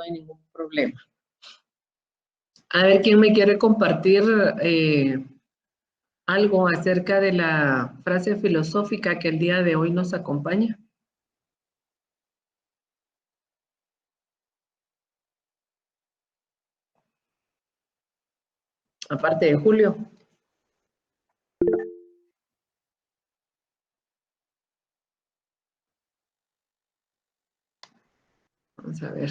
no hay ningún problema. A ver, ¿quién me quiere compartir algo acerca de la frase filosófica que el día de hoy nos acompaña? Aparte de Julio. Vamos a ver.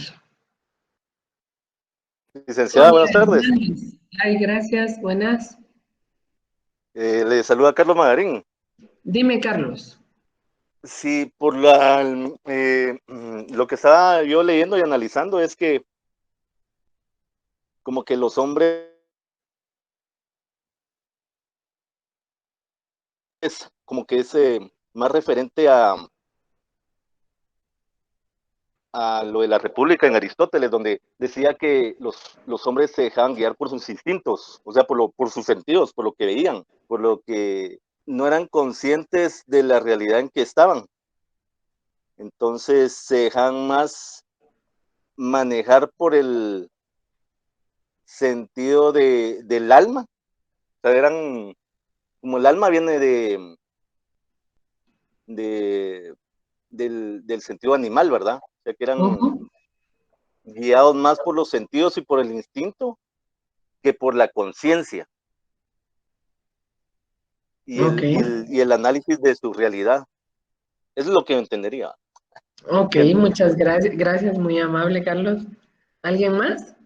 Licenciada, buenas tardes. Ay, gracias, buenas. Le saluda Carlos Magarín. Dime, Carlos. Sí, por lo que estaba yo leyendo y analizando es que como que los hombres como que es más referente a lo de la República en Aristóteles, donde decía que los hombres se dejaban guiar por sus instintos, o sea, por sus sentidos, por lo que veían, por lo que no eran conscientes de la realidad en que estaban. Entonces se dejan más manejar por el sentido del alma. O sea, eran, como el alma viene del sentido animal, ¿verdad? O sea, que eran guiados más por los sentidos y por el instinto que por la conciencia y el análisis de su realidad. Eso es lo que yo entendería. Ok, muchas gracias. Gracias, muy amable, Carlos. ¿Alguien más?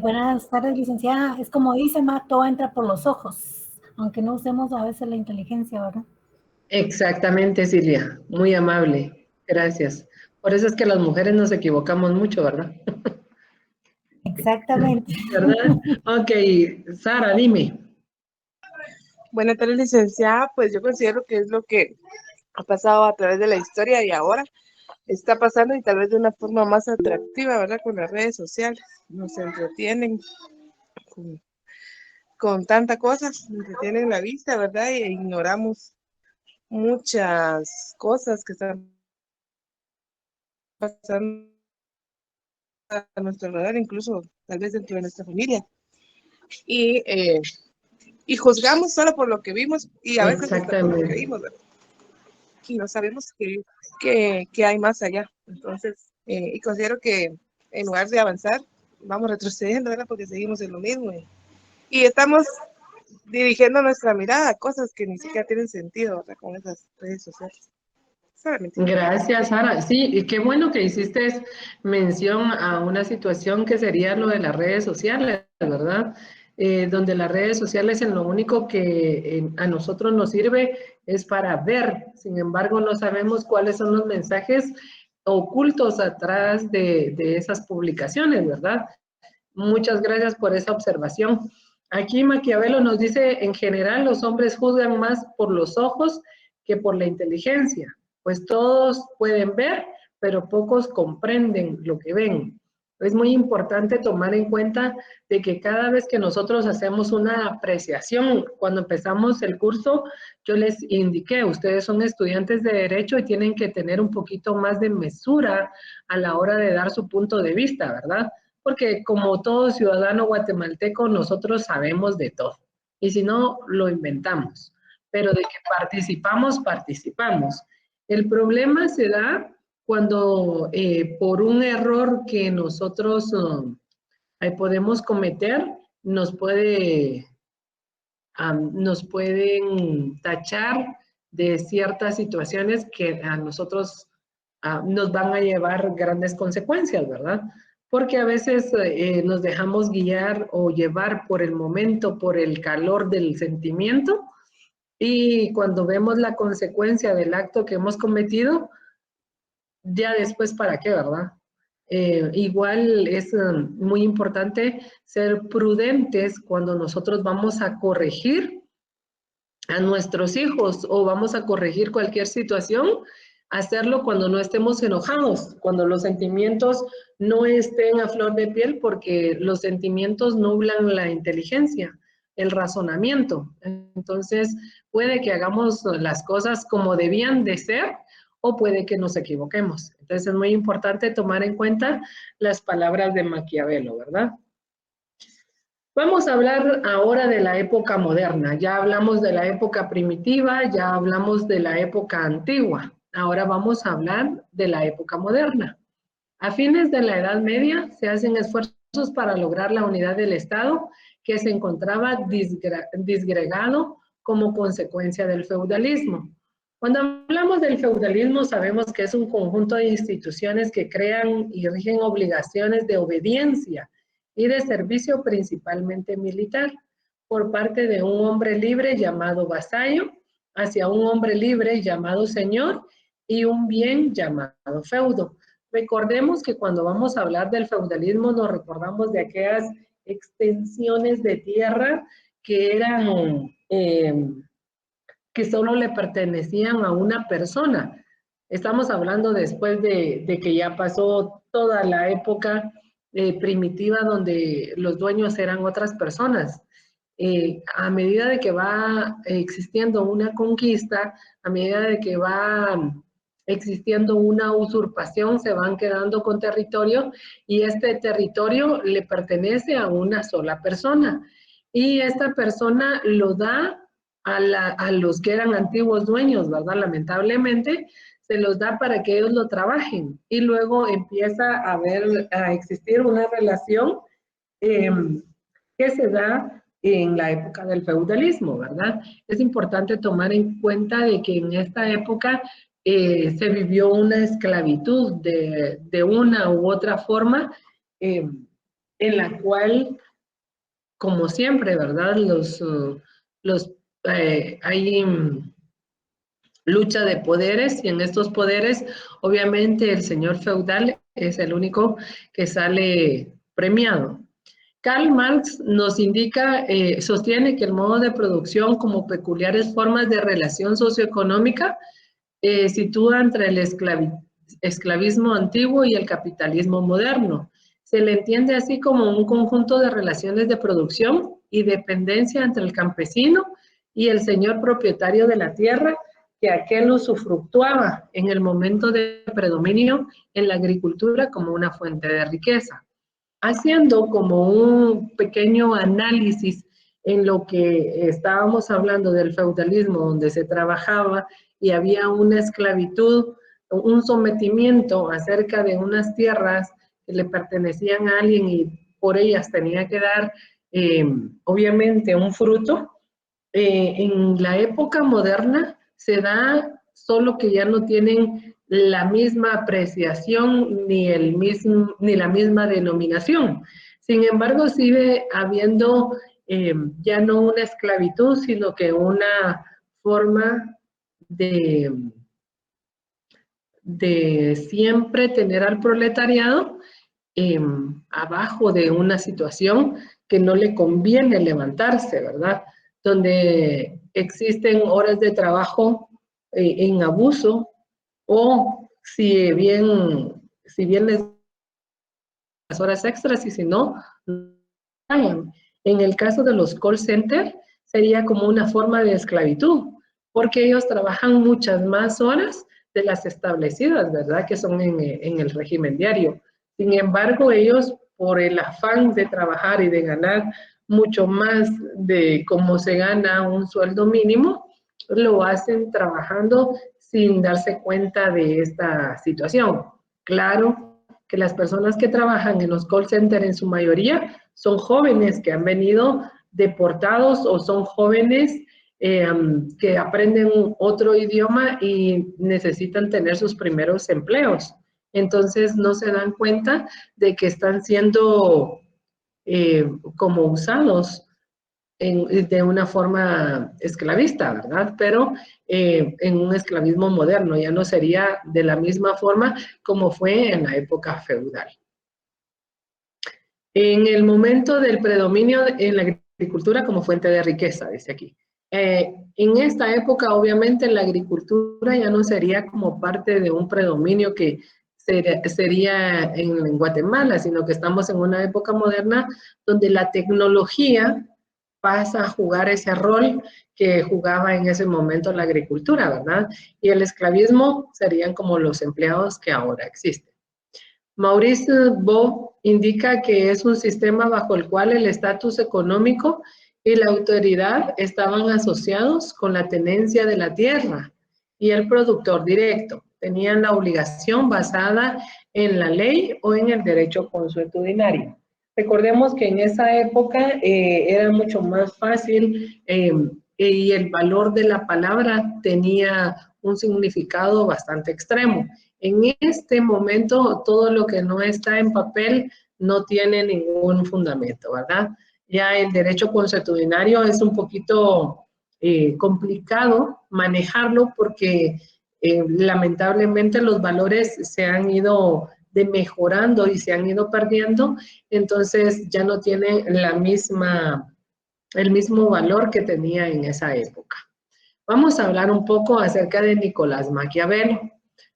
Buenas tardes, licenciada. Es como dice, todo entra por los ojos, aunque no usemos a veces la inteligencia, ¿verdad? Exactamente, Silvia. Muy amable. Gracias. Por eso es que las mujeres nos equivocamos mucho, ¿verdad? Exactamente. ¿Verdad? Ok, Sara, dime. Buenas tardes, licenciada. Pues yo considero que es lo que ha pasado a través de la historia y ahora está pasando y tal vez de una forma más atractiva, ¿verdad? Con las redes sociales. Nos entretienen con tanta cosas, nos entretienen la vista, ¿verdad? E ignoramos muchas cosas que están pasando a nuestro alrededor, incluso tal vez dentro de nuestra familia. Y juzgamos solo por lo que vimos y a veces hasta por lo que vimos, ¿verdad? Y no sabemos qué hay más allá. Entonces, y considero que en lugar de avanzar, vamos retrocediendo, ¿verdad? Porque seguimos en lo mismo. Y estamos dirigiendo nuestra mirada a cosas que ni siquiera tienen sentido, ¿verdad? Con esas redes sociales. Gracias, Sara. Sí, y qué bueno que hiciste mención a una situación que sería lo de las redes sociales, ¿verdad? Donde las redes sociales en lo único que a nosotros nos sirve es para ver, sin embargo no sabemos cuáles son los mensajes ocultos atrás de esas publicaciones, ¿verdad? Muchas gracias por esa observación. Aquí Maquiavelo nos dice, en general los hombres juzgan más por los ojos que por la inteligencia, pues todos pueden ver, pero pocos comprenden lo que ven. Es muy importante tomar en cuenta de que cada vez que nosotros hacemos una apreciación, cuando empezamos el curso, yo les indiqué, ustedes son estudiantes de Derecho y tienen que tener un poquito más de mesura a la hora de dar su punto de vista, ¿verdad? Porque como todo ciudadano guatemalteco, nosotros sabemos de todo. Y si no, lo inventamos. Pero de que participamos, participamos. El problema se da cuando por un error que nosotros podemos cometer, nos pueden tachar de ciertas situaciones que a nosotros nos van a llevar grandes consecuencias, ¿verdad? Porque a veces nos dejamos guiar o llevar por el momento, por el calor del sentimiento, y cuando vemos la consecuencia del acto que hemos cometido, ya después para qué, ¿verdad? Igual es muy importante ser prudentes cuando nosotros vamos a corregir a nuestros hijos o vamos a corregir cualquier situación, hacerlo cuando no estemos enojados, cuando los sentimientos no estén a flor de piel, porque los sentimientos nublan la inteligencia. el razonamiento. Entonces, puede que hagamos las cosas como debían de ser o puede que nos equivoquemos. Entonces, es muy importante tomar en cuenta las palabras de Maquiavelo, ¿verdad? Vamos a hablar ahora de la época moderna. Ya hablamos de la época primitiva, ya hablamos de la época antigua. Ahora vamos a hablar de la época moderna. A fines de la Edad Media se hacen esfuerzos para lograr la unidad del Estado que se encontraba disgregado como consecuencia del feudalismo. Cuando hablamos del feudalismo sabemos que es un conjunto de instituciones que crean y rigen obligaciones de obediencia y de servicio principalmente militar por parte de un hombre libre llamado vasallo hacia un hombre libre llamado señor y un bien llamado feudo. Recordemos que cuando vamos a hablar del feudalismo nos recordamos de aquellas extensiones de tierra que eran, que solo le pertenecían a una persona. Estamos hablando después de que ya pasó toda la época primitiva donde los dueños eran otras personas. A medida de que va existiendo una conquista, a medida de que va existiendo una usurpación, se van quedando con territorio y este territorio le pertenece a una sola persona. Y esta persona lo da a los que eran antiguos dueños, ¿verdad? Lamentablemente, se los da para que ellos lo trabajen y luego empieza a existir una relación que se da en la época del feudalismo, ¿verdad? Es importante tomar en cuenta de que en esta época se vivió una esclavitud de una u otra forma en la cual, como siempre, ¿verdad? Hay lucha de poderes y en estos poderes, obviamente, el señor feudal es el único que sale premiado. Karl Marx nos indica, sostiene que el modo de producción como peculiares formas de relación socioeconómica sitúa entre el esclavismo antiguo y el capitalismo moderno. Se le entiende así como un conjunto de relaciones de producción y dependencia entre el campesino y el señor propietario de la tierra, que aquel usufructuaba en el momento de predominio en la agricultura como una fuente de riqueza. Haciendo como un pequeño análisis en lo que estábamos hablando del feudalismo, donde se trabajaba y había una esclavitud, un sometimiento acerca de unas tierras que le pertenecían a alguien y por ellas tenía que dar, obviamente, un fruto. En la época moderna se da solo que ya no tienen la misma apreciación ni la misma denominación. Sin embargo, sigue habiendo ya no una esclavitud, sino que una forma de siempre tener al proletariado abajo de una situación que no le conviene levantarse, ¿verdad? Donde existen horas de trabajo en abuso o si bien les las horas extras y si no, pagan. En el caso de los call centers sería como una forma de esclavitud, porque ellos trabajan muchas más horas de las establecidas, ¿verdad? Que son en el régimen diario. Sin embargo, ellos, por el afán de trabajar y de ganar mucho más de cómo se gana un sueldo mínimo, lo hacen trabajando sin darse cuenta de esta situación. Claro que las personas que trabajan en los call centers en su mayoría son jóvenes que han venido deportados o son jóvenes que aprenden otro idioma y necesitan tener sus primeros empleos. Entonces no se dan cuenta de que están siendo como usados de una forma esclavista, ¿verdad? Pero en un esclavismo moderno, ya no sería de la misma forma como fue en la época feudal. En el momento del predominio en la agricultura como fuente de riqueza, dice aquí. En esta época, obviamente, la agricultura ya no sería como parte de un predominio que sería en Guatemala, sino que estamos en una época moderna donde la tecnología pasa a jugar ese rol que jugaba en ese momento la agricultura, ¿verdad? Y el esclavismo serían como los empleados que ahora existen. Maurice Beau indica que es un sistema bajo el cual el estatus económico y la autoridad estaban asociados con la tenencia de la tierra y el productor directo. Tenían la obligación basada en la ley o en el derecho consuetudinario. Recordemos que en esa época era mucho más fácil y el valor de la palabra tenía un significado bastante extremo. En este momento, todo lo que no está en papel no tiene ningún fundamento, ¿verdad? Ya el derecho consuetudinario es un poquito complicado manejarlo porque lamentablemente los valores se han ido mejorando y se han ido perdiendo, entonces ya no tiene el mismo valor que tenía en esa época. Vamos a hablar un poco acerca de Nicolás Maquiavelo.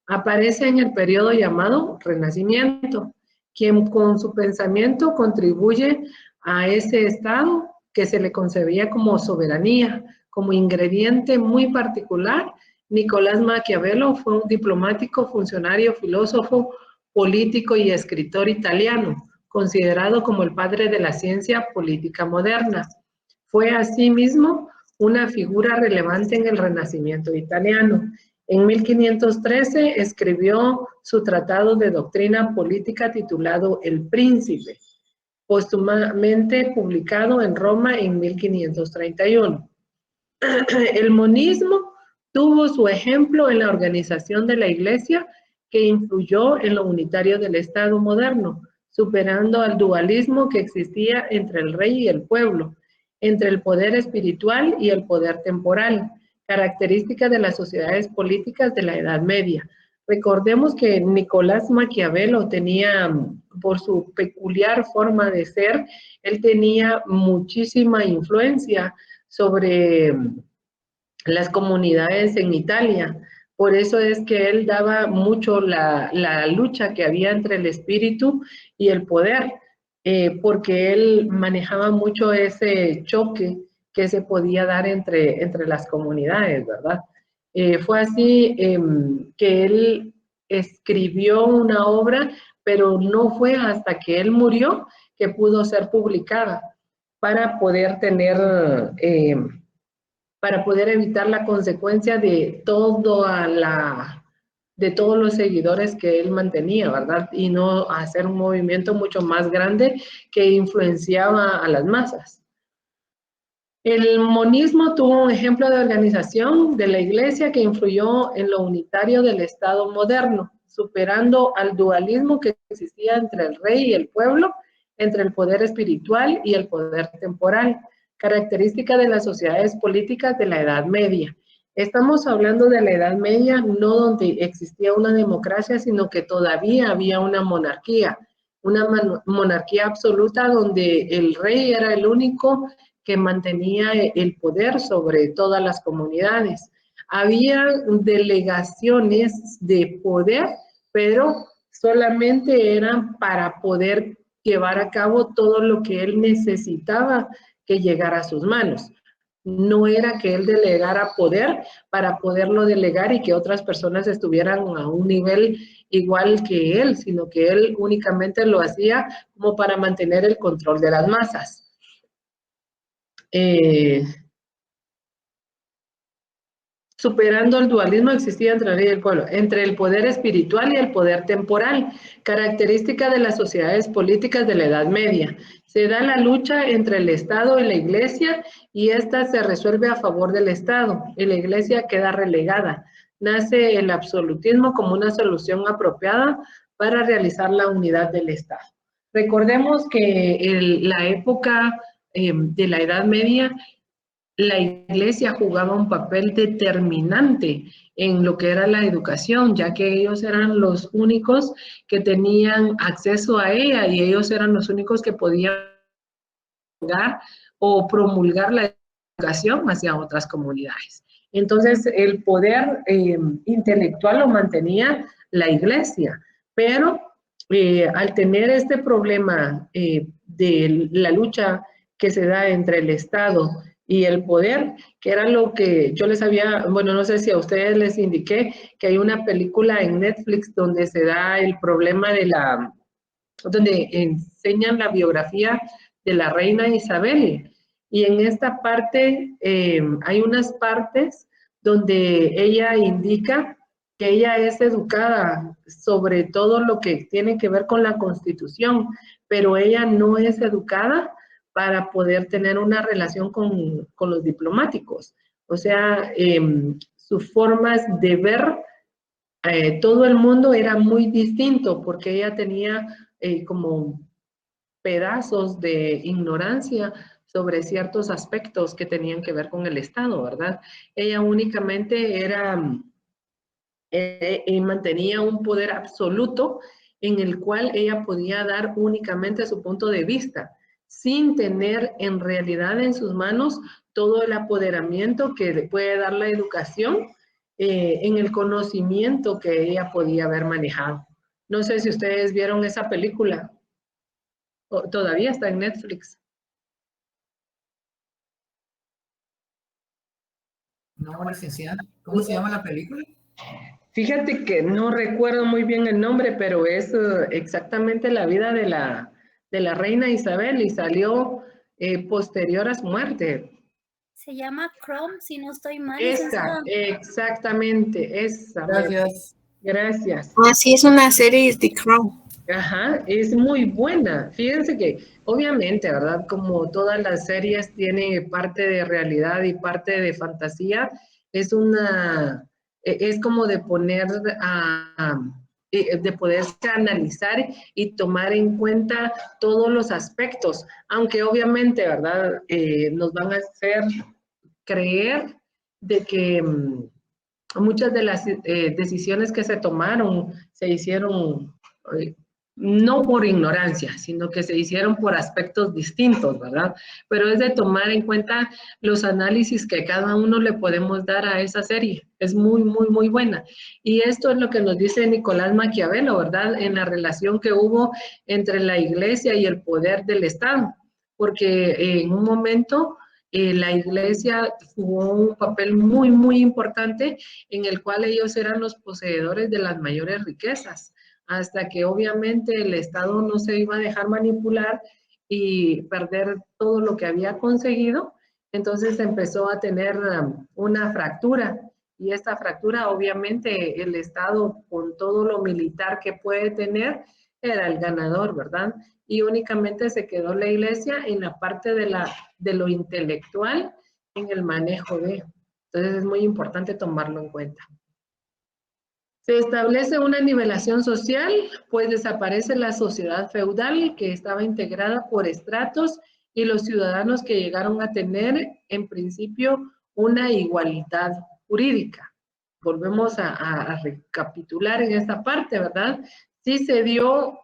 Aparece en el periodo llamado Renacimiento, quien con su pensamiento contribuye a ese estado que se le concebía como soberanía. Como ingrediente muy particular, Nicolás Maquiavelo fue un diplomático, funcionario, filósofo, político y escritor italiano, considerado como el padre de la ciencia política moderna. Fue asimismo una figura relevante en el Renacimiento italiano. En 1513 escribió su tratado de doctrina política titulado El Príncipe, póstumamente publicado en Roma en 1531. El monismo tuvo su ejemplo en la organización de la Iglesia, que influyó en lo unitario del Estado moderno, superando al dualismo que existía entre el rey y el pueblo, entre el poder espiritual y el poder temporal, característica de las sociedades políticas de la Edad Media. Recordemos que Nicolás Maquiavelo tenía, por su peculiar forma de ser, él tenía muchísima influencia sobre las comunidades en Italia. Por eso es que él daba mucho la lucha que había entre el espíritu y el poder, porque él manejaba mucho ese choque que se podía dar entre las comunidades, ¿verdad? Fue así que él escribió una obra, pero no fue hasta que él murió que pudo ser publicada para poder tener... para poder evitar la consecuencia de de todos los seguidores que él mantenía, ¿verdad? Y no hacer un movimiento mucho más grande que influenciaba a las masas. El monismo tuvo un ejemplo de organización de la Iglesia que influyó en lo unitario del Estado moderno, superando al dualismo que existía entre el rey y el pueblo, entre el poder espiritual y el poder temporal, característica de las sociedades políticas de la Edad Media. Estamos hablando de la Edad Media, no donde existía una democracia, sino que todavía había una monarquía absoluta donde el rey era el único que mantenía el poder sobre todas las comunidades. Había delegaciones de poder, pero solamente eran para poder llevar a cabo todo lo que él necesitaba que llegara a sus manos. No era que él delegara poder para poderlo delegar y que otras personas estuvieran a un nivel igual que él, sino que él únicamente lo hacía como para mantener el control de las masas. Superando el dualismo existía entre el rey y el pueblo, entre el poder espiritual y el poder temporal, característica de las sociedades políticas de la Edad Media. Se da la lucha entre el Estado y la Iglesia y esta se resuelve a favor del Estado y la Iglesia queda relegada. Nace el absolutismo como una solución apropiada para realizar la unidad del Estado. Recordemos que la época de la Edad Media, la Iglesia jugaba un papel determinante en lo que era la educación, ya que ellos eran los únicos que tenían acceso a ella y ellos eran los únicos que podían dar o promulgar la educación hacia otras comunidades. Entonces, el poder intelectual lo mantenía la Iglesia, pero al tener este problema de la lucha que se da entre el Estado y el poder, que era lo que yo les había, bueno, no sé si a ustedes les indiqué que hay una película en Netflix donde se da el problema de donde enseñan la biografía de la reina Isabel. Y en esta parte hay unas partes donde ella indica que ella es educada sobre todo lo que tiene que ver con la Constitución, pero ella no es educada para poder tener una relación con los diplomáticos. O sea, sus formas de ver todo el mundo era muy distinto porque ella tenía como pedazos de ignorancia sobre ciertos aspectos que tenían que ver con el Estado, ¿verdad? Ella únicamente era, mantenía un poder absoluto en el cual ella podía dar únicamente su punto de vista, sin tener en realidad en sus manos todo el apoderamiento que le puede dar la educación en el conocimiento que ella podía haber manejado. No sé si ustedes vieron esa película. Todavía está en Netflix. No, licenciada. ¿Cómo se llama la película? Fíjate que no recuerdo muy bien el nombre, pero es exactamente la vida de la reina Isabel y salió posterior a su muerte. Se llama Chrome, si no estoy mal. Esa, exactamente, esa. Gracias. Gracias. Ah, sí, es una serie de Crown. Ajá, es muy buena. Fíjense que obviamente, ¿verdad? Como todas las series tiene parte de realidad y parte de fantasía, es como de poner de poderse analizar y tomar en cuenta todos los aspectos, aunque obviamente, ¿verdad? Nos van a hacer creer de que muchas de las decisiones que se tomaron se hicieron no por ignorancia, sino que se hicieron por aspectos distintos, ¿verdad? Pero es de tomar en cuenta los análisis que cada uno le podemos dar a esa serie. Es muy, muy, muy buena. Y esto es lo que nos dice Nicolás Maquiavelo, ¿verdad? En la relación que hubo entre la iglesia y el poder del Estado. Porque en un momento la iglesia jugó un papel muy, muy importante en el cual ellos eran los poseedores de las mayores riquezas, hasta que obviamente el Estado no se iba a dejar manipular y perder todo lo que había conseguido, entonces empezó a tener una fractura. Y esta fractura, obviamente, el Estado, con todo lo militar que puede tener, era el ganador, ¿verdad? Y únicamente se quedó la iglesia en la parte de lo intelectual, en el manejo de. Entonces es muy importante tomarlo en cuenta. Se establece una nivelación social, pues desaparece la sociedad feudal que estaba integrada por estratos y los ciudadanos que llegaron a tener en principio una igualdad jurídica. Volvemos a recapitular en esta parte, ¿verdad? Sí se dio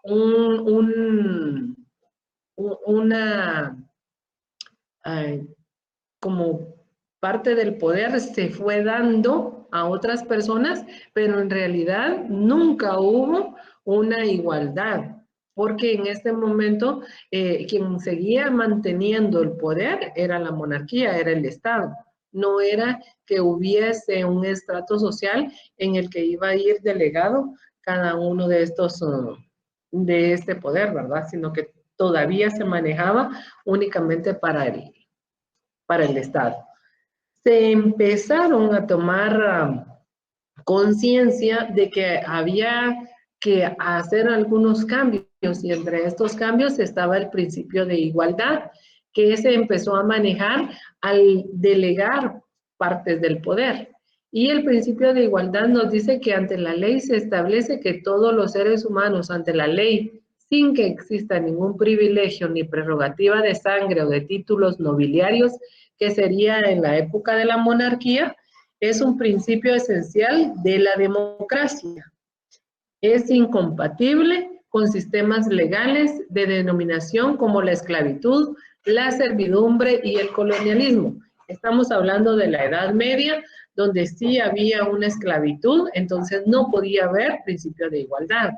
como parte del poder se fue dando a otras personas, pero en realidad nunca hubo una igualdad, porque en este momento quien seguía manteniendo el poder era la monarquía, era el Estado. No era que hubiese un estrato social en el que iba a ir delegado cada uno de estos, de este poder, ¿verdad? Sino que todavía se manejaba únicamente para el Estado. Se empezaron a tomar conciencia de que había que hacer algunos cambios y entre estos cambios estaba el principio de igualdad que se empezó a manejar al delegar partes del poder. Y el principio de igualdad nos dice que ante la ley se establece que todos los seres humanos ante la ley, sin que exista ningún privilegio ni prerrogativa de sangre o de títulos nobiliarios, que sería en la época de la monarquía, es un principio esencial de la democracia. Es incompatible con sistemas legales de denominación como la esclavitud, la servidumbre y el colonialismo. Estamos hablando de la Edad Media, donde sí había una esclavitud, entonces no podía haber principio de igualdad.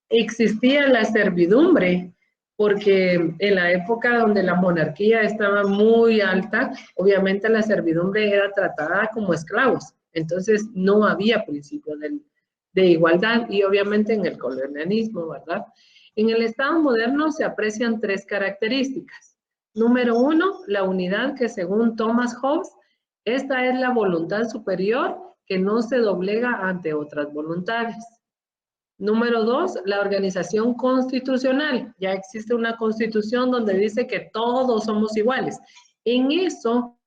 Existía la servidumbre, porque en la época donde la monarquía estaba muy alta, obviamente la servidumbre era tratada como esclavos, entonces no había principio de igualdad y obviamente en el colonialismo, ¿verdad? En el Estado moderno se aprecian tres características. Número uno, la unidad que según Thomas Hobbes, esta es la voluntad superior que no se doblega ante otras voluntades. Número dos, la organización constitucional. Ya existe una constitución donde dice que todos somos iguales. En eso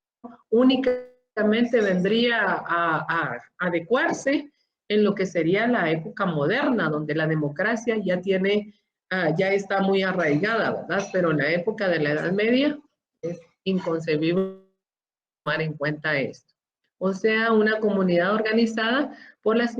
únicamente vendría a adecuarse en lo que sería la época moderna, donde la democracia ya tiene, ya está muy arraigada, ¿verdad? Pero en la época de la Edad Media es inconcebible tomar en cuenta esto. O sea, una comunidad organizada por las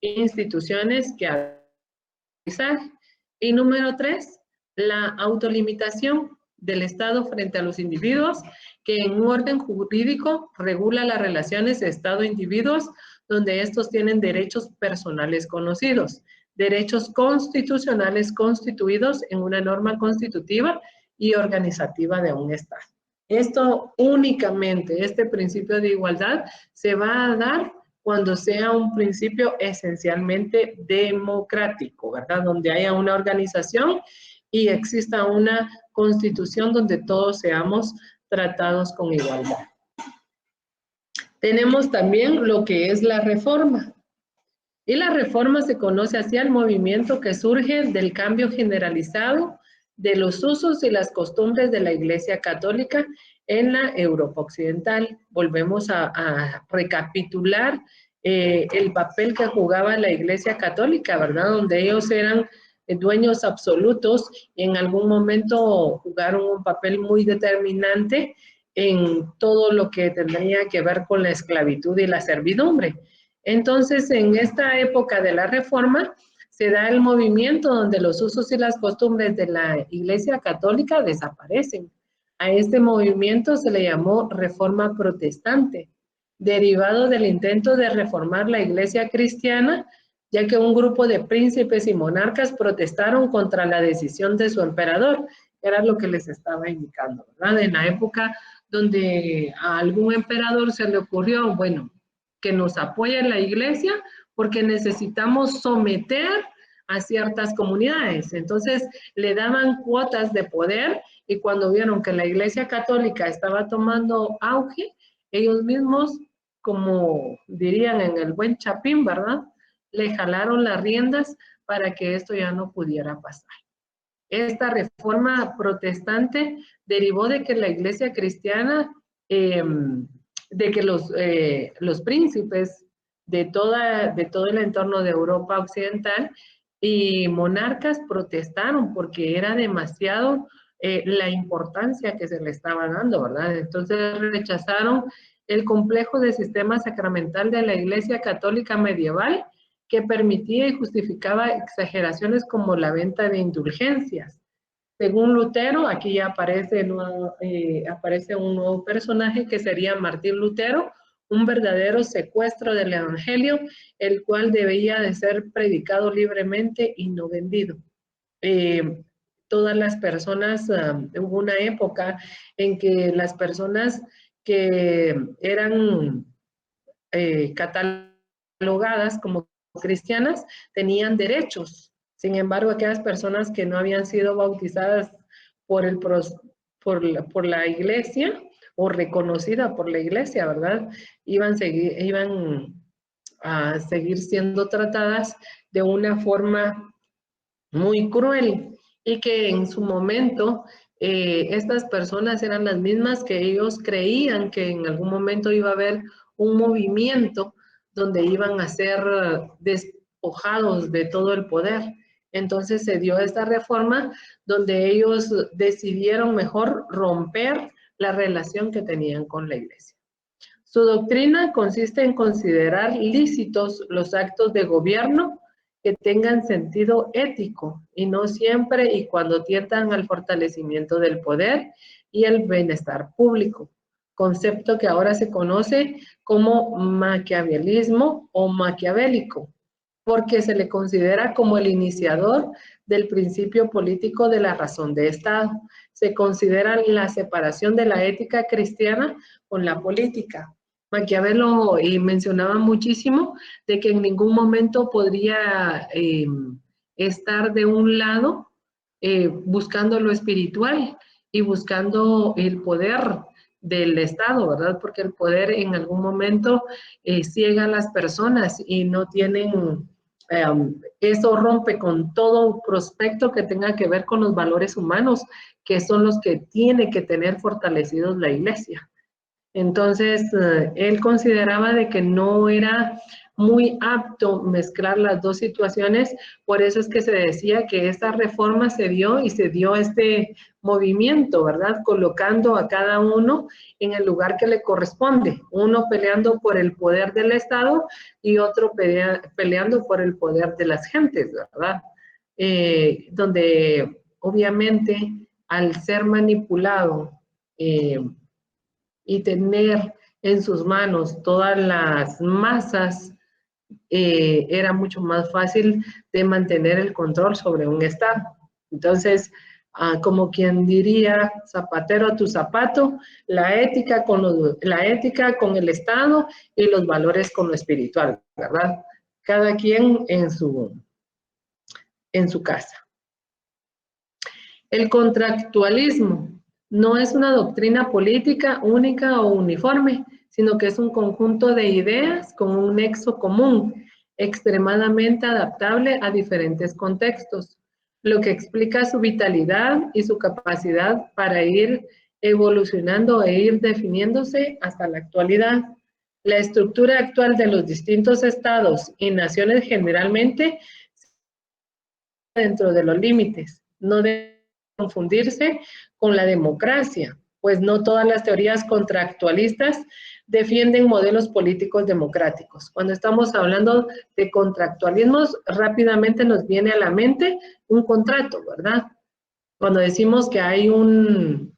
instituciones que aprendizaje. Y número tres, la autolimitación del Estado frente a los individuos, que en un orden jurídico regula las relaciones Estado-individuos, donde estos tienen derechos personales conocidos, derechos constitucionales constituidos en una norma constitutiva y organizativa de un Estado. Esto únicamente, este principio de igualdad, se va a dar cuando sea un principio esencialmente democrático, ¿verdad? Donde haya una organización y exista una constitución donde todos seamos tratados con igualdad. Tenemos también lo que es la reforma. Y la reforma se conoce así al movimiento que surge del cambio generalizado de los usos y las costumbres de la Iglesia Católica en la Europa Occidental. Volvemos a recapitular el papel que jugaba la Iglesia Católica, ¿verdad? Donde ellos eran dueños absolutos y en algún momento jugaron un papel muy determinante en todo lo que tendría que ver con la esclavitud y la servidumbre. Entonces, en esta época de la Reforma, se da el movimiento donde los usos y las costumbres de la Iglesia Católica desaparecen. A este movimiento se le llamó Reforma Protestante, derivado del intento de reformar la Iglesia cristiana, ya que un grupo de príncipes y monarcas protestaron contra la decisión de su emperador. Era lo que les estaba indicando, ¿verdad? En la época donde a algún emperador se le ocurrió, bueno, que nos apoye la Iglesia, porque necesitamos someter a ciertas comunidades. Entonces, le daban cuotas de poder y cuando vieron que la Iglesia Católica estaba tomando auge, ellos mismos, como dirían en el buen chapín, ¿verdad? Le jalaron las riendas para que esto ya no pudiera pasar. Esta reforma protestante derivó de que la Iglesia cristiana, de que los príncipes de todo el entorno de Europa Occidental y monarcas protestaron porque era demasiado la importancia que se le estaba dando, ¿verdad? Entonces rechazaron el complejo de sistema sacramental de la Iglesia Católica medieval que permitía y justificaba exageraciones como la venta de indulgencias. Según Lutero, aquí ya aparece un nuevo personaje que sería Martín Lutero, un verdadero secuestro del Evangelio, el cual debía de ser predicado libremente y no vendido. Todas las personas, hubo una época en que las personas que eran catalogadas como cristianas tenían derechos. Sin embargo, aquellas personas que no habían sido bautizadas por la iglesia o reconocida por la iglesia, ¿verdad? Iban a seguir siendo tratadas de una forma muy cruel y que en su momento estas personas eran las mismas que ellos creían que en algún momento iba a haber un movimiento donde iban a ser despojados de todo el poder. Entonces se dio esta reforma donde ellos decidieron mejor romper la relación que tenían con la iglesia. Su doctrina consiste en considerar lícitos los actos de gobierno que tengan sentido ético y no siempre y cuando tiendan al fortalecimiento del poder y el bienestar público, concepto que ahora se conoce como maquiavelismo o maquiavélico. porque se le considera como el iniciador del principio político de la razón de Estado. Se considera la separación de la ética cristiana con la política. Maquiavelo mencionaba muchísimo de que en ningún momento podría estar de un lado buscando lo espiritual y buscando el poder del Estado, ¿verdad? Porque el poder en algún momento ciega a las personas y no tienen, eso rompe con todo prospecto que tenga que ver con los valores humanos, que son los que tiene que tener fortalecidos la Iglesia. Entonces, él consideraba de que no era muy apto mezclar las dos situaciones, por eso es que se decía que esta reforma se dio y se dio este movimiento, ¿verdad? Colocando a cada uno en el lugar que le corresponde, uno peleando por el poder del Estado y otro peleando por el poder de las gentes, ¿verdad? Donde obviamente al ser manipulado y tener en sus manos todas las masas, era mucho más fácil de mantener el control sobre un Estado. Entonces, como quien diría, zapatero a tu zapato, la ética con el Estado y los valores con lo espiritual, ¿verdad? Cada quien en su casa. El contractualismo no es una doctrina política única o uniforme, sino que es un conjunto de ideas con un nexo común, extremadamente adaptable a diferentes contextos, lo que explica su vitalidad y su capacidad para ir evolucionando e ir definiéndose hasta la actualidad. La estructura actual de los distintos estados y naciones generalmente dentro de los límites, no debe confundirse con la democracia, pues no todas las teorías contractualistas defienden modelos políticos democráticos. Cuando estamos hablando de contractualismos, rápidamente nos viene a la mente un contrato, ¿verdad? Cuando decimos que hay un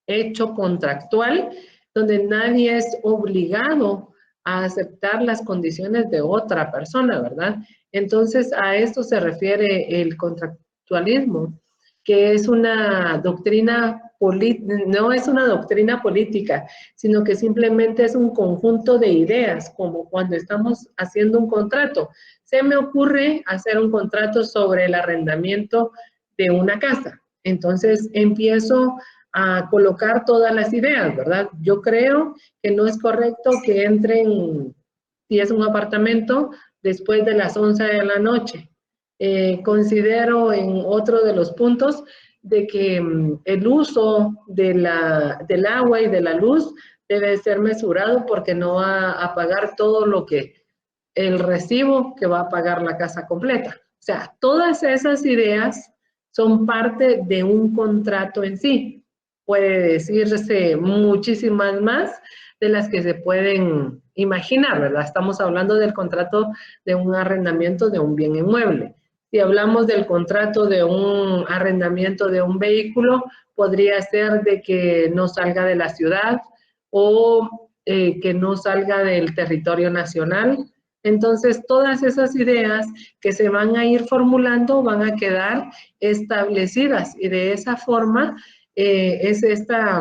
hecho contractual donde nadie es obligado a aceptar las condiciones de otra persona, ¿verdad? Entonces, a esto se refiere el contractualismo, que es una doctrina no es una doctrina política, sino que simplemente es un conjunto de ideas, como cuando estamos haciendo un contrato. Se me ocurre hacer un contrato sobre el arrendamiento de una casa. Entonces, empiezo a colocar todas las ideas, ¿verdad? Yo creo que no es correcto que entren, si es un apartamento, después de las 11 de la noche. Considero en otro de los puntos de que el uso del agua y de la luz debe ser mesurado porque no va a pagar todo lo que el recibo que va a pagar la casa completa. O sea, todas esas ideas son parte de un contrato en sí. Puede decirse muchísimas más de las que se pueden imaginar, ¿verdad? Estamos hablando del contrato de un arrendamiento de un bien inmueble. Si hablamos del contrato de un arrendamiento de un vehículo, podría ser de que no salga de la ciudad o que no salga del territorio nacional. Entonces, todas esas ideas que se van a ir formulando van a quedar establecidas y de esa forma es esta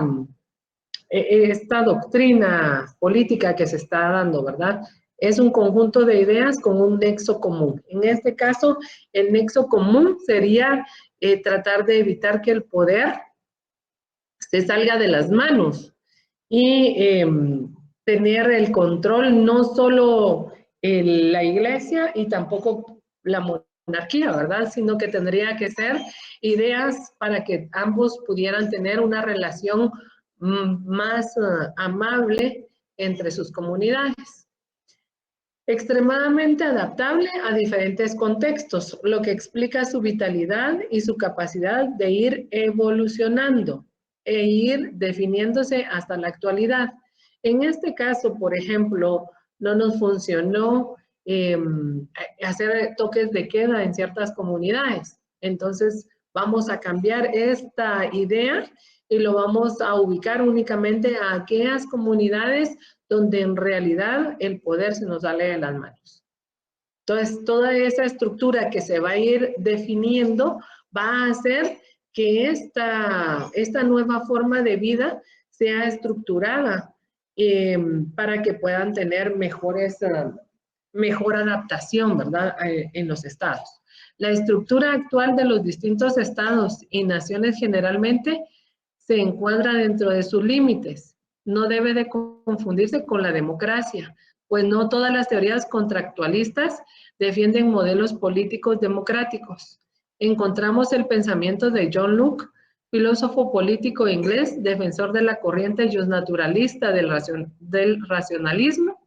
doctrina política que se está dando, ¿verdad? Es un conjunto de ideas con un nexo común. En este caso, el nexo común sería tratar de evitar que el poder se salga de las manos y tener el control no solo en la iglesia y tampoco la monarquía, ¿verdad? Sino que tendría que ser ideas para que ambos pudieran tener una relación más amable entre sus comunidades. Extremadamente adaptable a diferentes contextos, lo que explica su vitalidad y su capacidad de ir evolucionando e ir definiéndose hasta la actualidad. En este caso, por ejemplo, no nos funcionó hacer toques de queda en ciertas comunidades. Entonces, vamos a cambiar esta idea y lo vamos a ubicar únicamente a aquellas comunidades donde en realidad el poder se nos sale de las manos. Entonces, toda esa estructura que se va a ir definiendo va a hacer que esta nueva forma de vida sea estructurada para que puedan tener mejor adaptación, ¿verdad?, en los estados. La estructura actual de los distintos estados y naciones generalmente se encuadra dentro de sus límites. No debe de confundirse con la democracia, pues no todas las teorías contractualistas defienden modelos políticos democráticos. Encontramos el pensamiento de John Locke, filósofo político inglés, defensor de la corriente justnaturalista del racionalismo,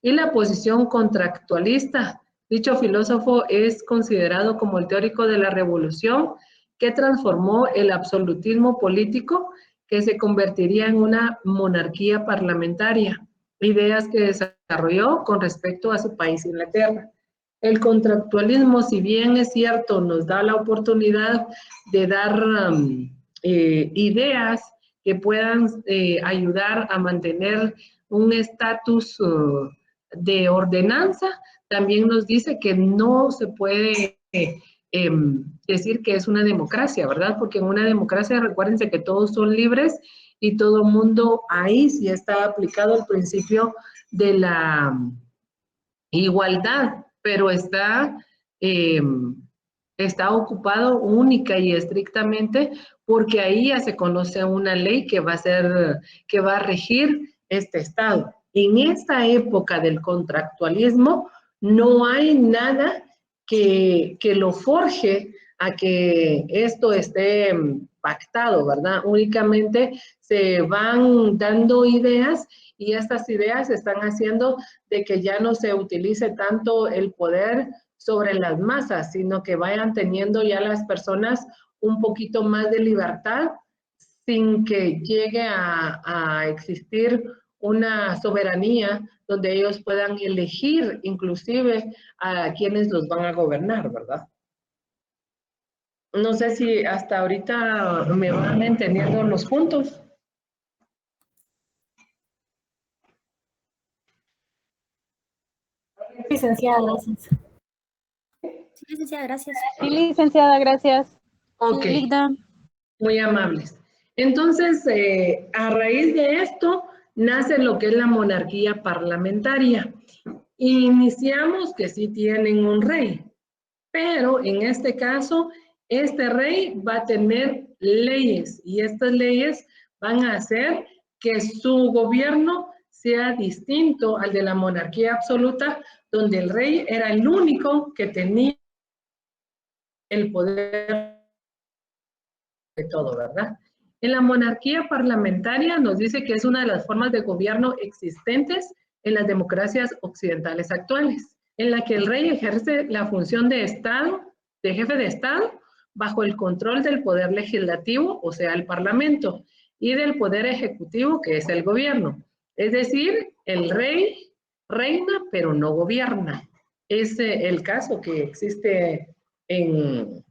y la posición contractualista. Dicho filósofo es considerado como el teórico de la revolución que transformó el absolutismo político, que se convertiría en una monarquía parlamentaria, ideas que desarrolló con respecto a su país, Inglaterra. El contractualismo, si bien es cierto, nos da la oportunidad de dar ideas que puedan ayudar a mantener un estatus de ordenanza, también nos dice que no se puede decir que es una democracia, ¿verdad? Porque en una democracia, recuérdense que todos son libres y todo mundo, ahí sí está aplicado el principio de la igualdad, pero está ocupado única y estrictamente porque ahí ya se conoce una ley que va a regir este Estado. En esta época del contractualismo no hay nada que lo forje a que esto esté pactado, ¿verdad? Únicamente se van dando ideas y estas ideas están haciendo de que ya no se utilice tanto el poder sobre las masas, sino que vayan teniendo ya las personas un poquito más de libertad sin que llegue a existir una soberanía donde ellos puedan elegir inclusive a quienes los van a gobernar, ¿verdad? No sé si hasta ahorita me van entendiendo los puntos. Licenciada, gracias. Sí, licenciada, gracias. Sí, licenciada, gracias. Ok, Ligda. muy amables. Entonces, a raíz de esto, nace lo que es la monarquía parlamentaria. Iniciamos que sí tienen un rey, pero en este caso, este rey va a tener leyes y estas leyes van a hacer que su gobierno sea distinto al de la monarquía absoluta, donde el rey era el único que tenía el poder de todo, ¿verdad? En la monarquía parlamentaria nos dice que es una de las formas de gobierno existentes en las democracias occidentales actuales, en la que el rey ejerce la función de Estado, de jefe de Estado, bajo el control del poder legislativo, o sea, el parlamento, y del poder ejecutivo, que es el gobierno. Es decir, el rey reina, pero no gobierna. Es el caso que existe en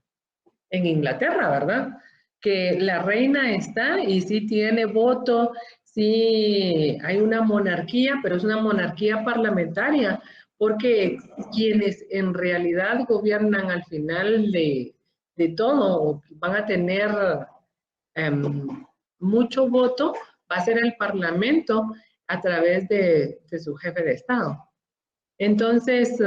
Inglaterra, ¿verdad? Que la reina está y sí tiene voto, sí hay una monarquía, pero es una monarquía parlamentaria, porque quienes en realidad gobiernan al final de todo, van a tener mucho voto, va a ser el parlamento a través de su jefe de Estado. Entonces,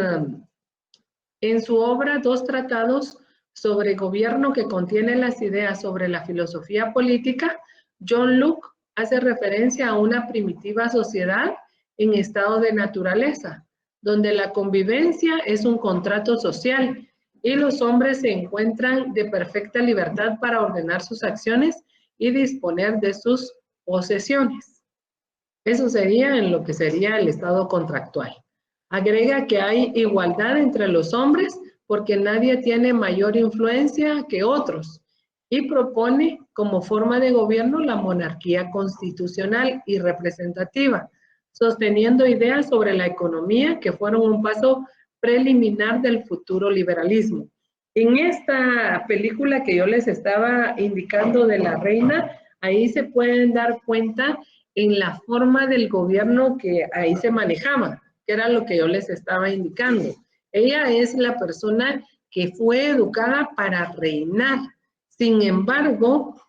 en su obra, Dos tratados sobre gobierno, que contiene las ideas sobre la filosofía política, John Locke hace referencia a una primitiva sociedad en estado de naturaleza, donde la convivencia es un contrato social y los hombres se encuentran de perfecta libertad para ordenar sus acciones y disponer de sus posesiones. Eso sería en lo que sería el estado contractual. Agrega que hay igualdad entre los hombres porque nadie tiene mayor influencia que otros y propone como forma de gobierno la monarquía constitucional y representativa, sosteniendo ideas sobre la economía que fueron un paso preliminar del futuro liberalismo. En esta película que yo les estaba indicando de la reina, ahí se pueden dar cuenta en la forma del gobierno que ahí se manejaba, que era lo que yo les estaba indicando. Ella es la persona que fue educada para reinar. Sin embargo,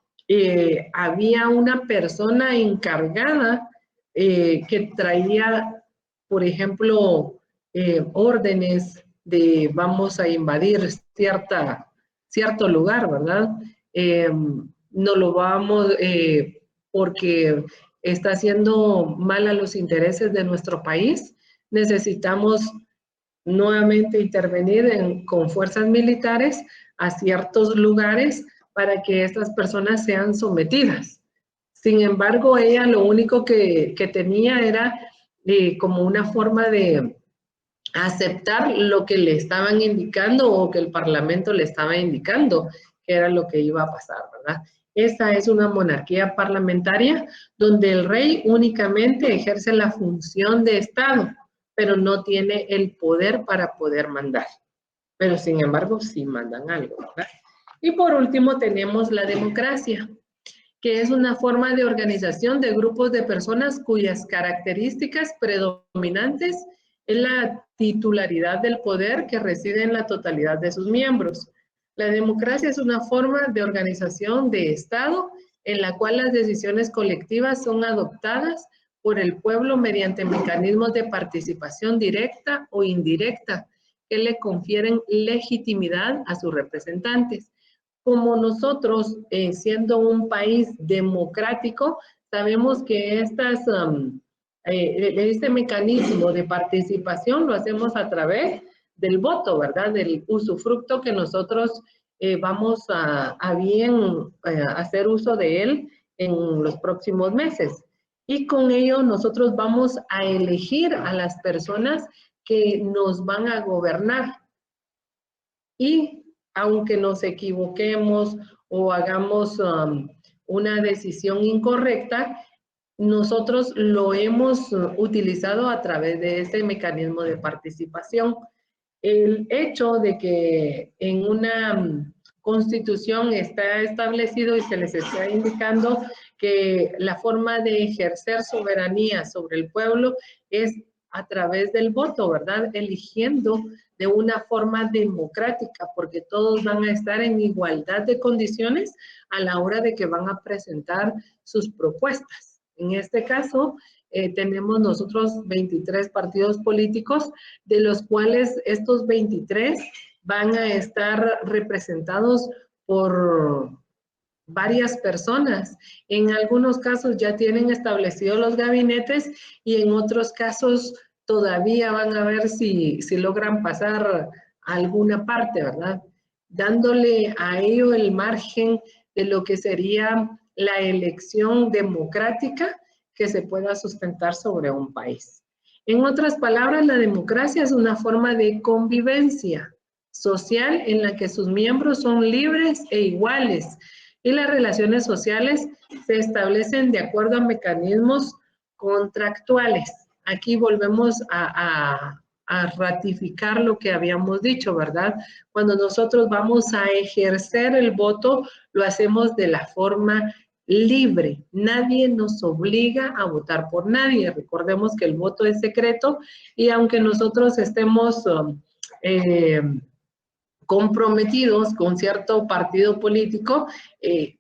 había una persona encargada que traía, por ejemplo, órdenes de vamos a invadir cierto lugar, ¿verdad? No lo vamos porque está haciendo mal a los intereses de nuestro país. Necesitamos nuevamente intervenir con fuerzas militares a ciertos lugares para que estas personas sean sometidas. Sin embargo, ella lo único que tenía era como una forma de aceptar lo que le estaban indicando o que el Parlamento le estaba indicando, que era lo que iba a pasar, ¿verdad? Esta es una monarquía parlamentaria donde el rey únicamente ejerce la función de Estado, pero no tiene el poder para poder mandar. Pero sin embargo, sí mandan algo, ¿verdad? Y por último tenemos la democracia, que es una forma de organización de grupos de personas cuyas características predominantes es la titularidad del poder que reside en la totalidad de sus miembros. La democracia es una forma de organización de Estado en la cual las decisiones colectivas son adoptadas por el pueblo mediante mecanismos de participación directa o indirecta que le confieren legitimidad a sus representantes. Como nosotros, siendo un país democrático, sabemos que este mecanismo de participación lo hacemos a través del voto, ¿verdad? Del usufructo que nosotros vamos a bien hacer uso de él en los próximos meses. Y con ello nosotros vamos a elegir a las personas que nos van a gobernar. Y aunque nos equivoquemos o hagamos una decisión incorrecta, nosotros lo hemos utilizado a través de ese mecanismo de participación. El hecho de que en una constitución está establecido y se les está indicando que la forma de ejercer soberanía sobre el pueblo es a través del voto, ¿verdad? Eligiendo de una forma democrática, porque todos van a estar en igualdad de condiciones a la hora de que van a presentar sus propuestas. En este caso, tenemos nosotros 23 partidos políticos, de los cuales estos 23 van a estar representados por varias personas. En algunos casos ya tienen establecidos los gabinetes y en otros casos todavía van a ver si logran pasar a alguna parte, ¿verdad? Dándole a ello el margen de lo que sería la elección democrática que se pueda sustentar sobre un país. En otras palabras, la democracia es una forma de convivencia social en la que sus miembros son libres e iguales y las relaciones sociales se establecen de acuerdo a mecanismos contractuales. Aquí volvemos a ratificar lo que habíamos dicho, ¿verdad? Cuando nosotros vamos a ejercer el voto, lo hacemos de la forma libre. Nadie nos obliga a votar por nadie. Recordemos que el voto es secreto y aunque nosotros estemos comprometidos con cierto partido político,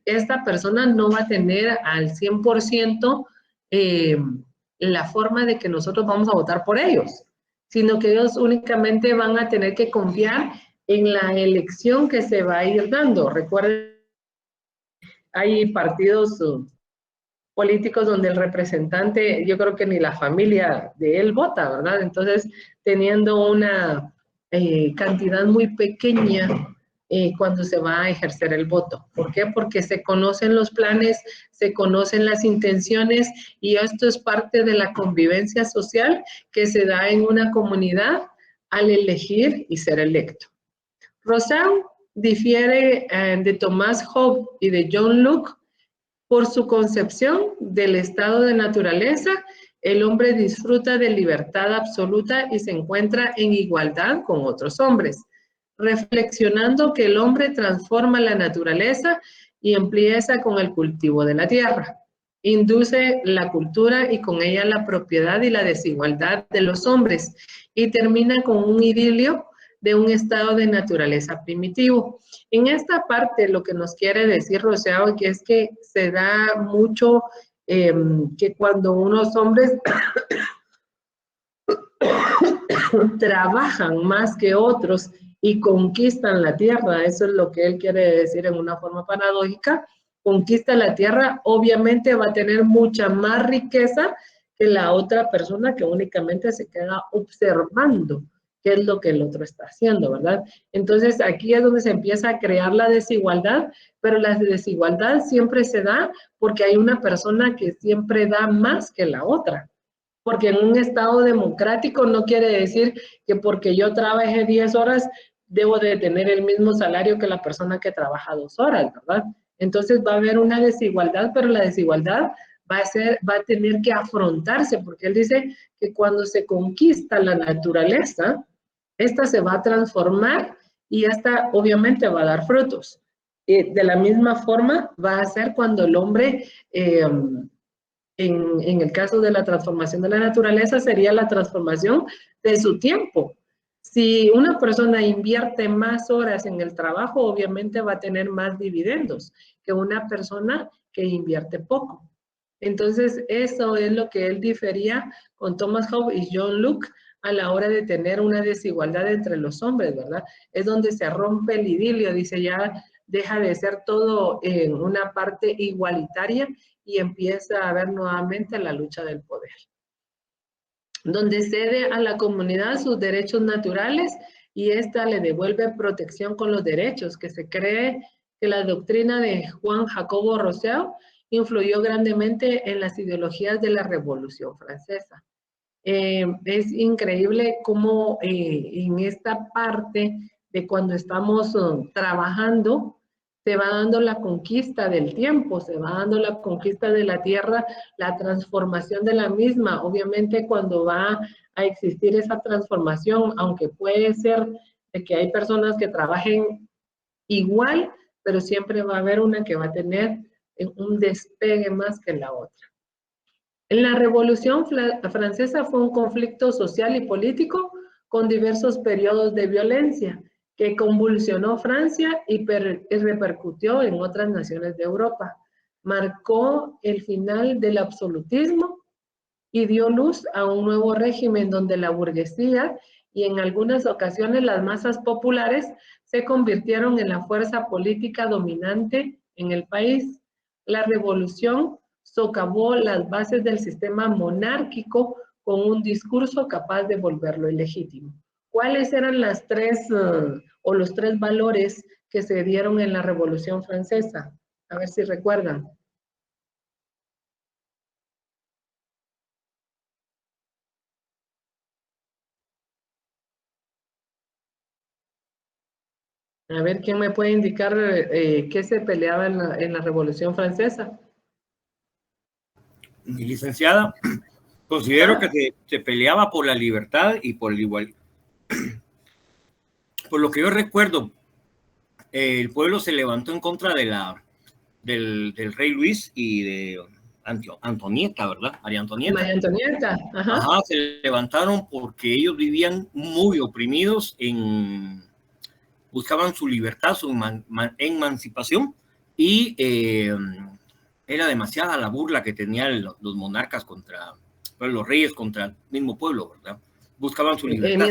esta persona no va a tener al 100% la forma de que nosotros vamos a votar por ellos, sino que ellos únicamente van a tener que confiar en la elección que se va a ir dando. Recuerden, hay partidos políticos donde el representante, yo creo que ni la familia de él vota, ¿verdad? Entonces, teniendo una cantidad muy pequeña cuando se va a ejercer el voto. ¿Por qué? Porque se conocen los planes, se conocen las intenciones y esto es parte de la convivencia social que se da en una comunidad al elegir y ser electo. Rousseau difiere de Thomas Hobbes y de John Locke por su concepción del estado de naturaleza. El hombre disfruta de libertad absoluta y se encuentra en igualdad con otros hombres, reflexionando que el hombre transforma la naturaleza y empieza con el cultivo de la tierra. induce la cultura y con ella la propiedad y la desigualdad de los hombres, y termina con un idilio de un estado de naturaleza primitivo. En esta parte lo que nos quiere decir Rousseau es que se da mucho que cuando unos hombres trabajan más que otros y conquistan la tierra, eso es lo que él quiere decir en una forma paradójica, conquista la tierra, obviamente va a tener mucha más riqueza que la otra persona que únicamente se queda observando qué es lo que el otro está haciendo, ¿verdad? Entonces aquí es donde se empieza a crear la desigualdad, pero la desigualdad siempre se da porque hay una persona que siempre da más que la otra. Porque en un estado democrático no quiere decir que porque yo trabajé 10 horas debo de tener el mismo salario que la persona que trabaja 2 horas, ¿verdad? Entonces va a haber una desigualdad, pero la desigualdad va a tener que afrontarse, porque él dice que cuando se conquista la naturaleza, esta se va a transformar y esta obviamente va a dar frutos. De la misma forma va a ser cuando el hombre... en el caso de la transformación de la naturaleza, sería la transformación de su tiempo. Si una persona invierte más horas en el trabajo, obviamente va a tener más dividendos que una persona que invierte poco. Entonces, eso es lo que él difería con Thomas Hobbes y John Locke a la hora de tener una desigualdad entre los hombres, ¿verdad? Es donde se rompe el idilio, dice, ya deja de ser todo en una parte igualitaria y empieza a haber nuevamente la lucha del poder, donde cede a la comunidad sus derechos naturales y ésta le devuelve protección con los derechos, que se cree que la doctrina de Juan Jacobo Rousseau influyó grandemente en las ideologías de la Revolución Francesa. Es increíble cómo en esta parte de cuando estamos trabajando, se va dando la conquista del tiempo, se va dando la conquista de la tierra, la transformación de la misma. Obviamente cuando va a existir esa transformación, aunque puede ser de que hay personas que trabajen igual, pero siempre va a haber una que va a tener un despegue más que la otra. En la Revolución Francesa fue un conflicto social y político con diversos periodos de violencia que convulsionó Francia y repercutió en otras naciones de Europa. Marcó el final del absolutismo y dio luz a un nuevo régimen donde la burguesía y en algunas ocasiones las masas populares se convirtieron en la fuerza política dominante en el país. La revolución socavó las bases del sistema monárquico con un discurso capaz de volverlo ilegítimo. ¿Cuáles eran las los tres valores que se dieron en la Revolución Francesa? A ver si recuerdan. A ver, ¿quién me puede indicar qué se peleaba en la Revolución Francesa? Licenciada, considero que se peleaba por la libertad y por el igual. Por lo que yo recuerdo, el pueblo se levantó en contra del rey Luis y de Antonieta, ¿verdad? María Antonieta. María Antonieta, ajá. Ajá, se levantaron porque ellos vivían muy oprimidos, buscaban su libertad, su emancipación, y era demasiada la burla que tenían los monarcas contra los reyes, contra el mismo pueblo, ¿verdad? Buscaban su libertad.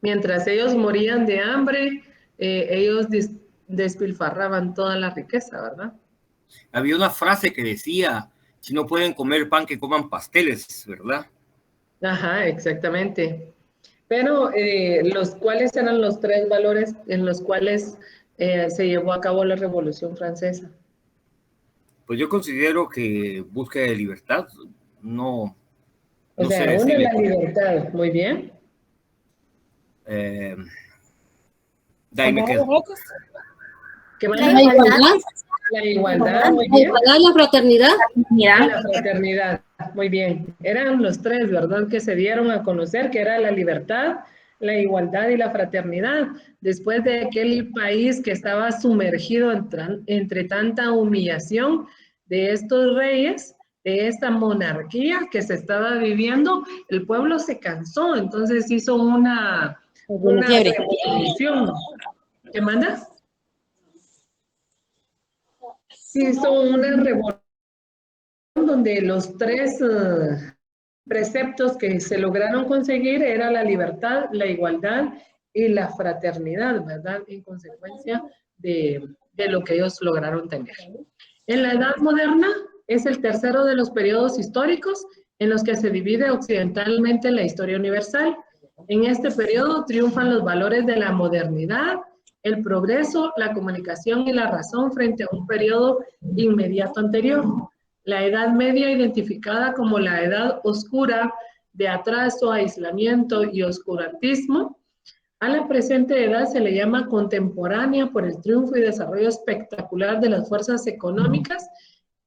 Mientras ellos morían de hambre, ellos despilfarraban toda la riqueza, ¿verdad? Había una frase que decía, si no pueden comer pan, que coman pasteles, ¿verdad? Ajá, exactamente. Pero, ¿cuáles eran los tres valores en los cuales se llevó a cabo la Revolución Francesa? Pues yo considero que búsqueda de libertad, no o sea, sé una es la libertad, muy bien. De ahí me quedo. La igualdad. La igualdad, muy bien. La igualdad y la fraternidad. La fraternidad, muy bien. Eran los tres, ¿verdad? Que se dieron a conocer, que era la libertad, la igualdad y la fraternidad. Después de aquel país que estaba sumergido entre tanta humillación, de estos reyes, de esta monarquía que se estaba viviendo, el pueblo se cansó, entonces hizo una revolución. ¿Qué manda? Hizo una revolución donde los tres preceptos que se lograron conseguir era la libertad, la igualdad y la fraternidad, ¿verdad? En consecuencia de lo que ellos lograron tener. En la Edad Moderna es el tercero de los periodos históricos en los que se divide occidentalmente la historia universal. En este periodo triunfan los valores de la modernidad, el progreso, la comunicación y la razón frente a un periodo inmediato anterior. La Edad Media, identificada como la Edad Oscura de atraso, aislamiento y oscurantismo, a la presente edad se le llama contemporánea por el triunfo y desarrollo espectacular de las fuerzas económicas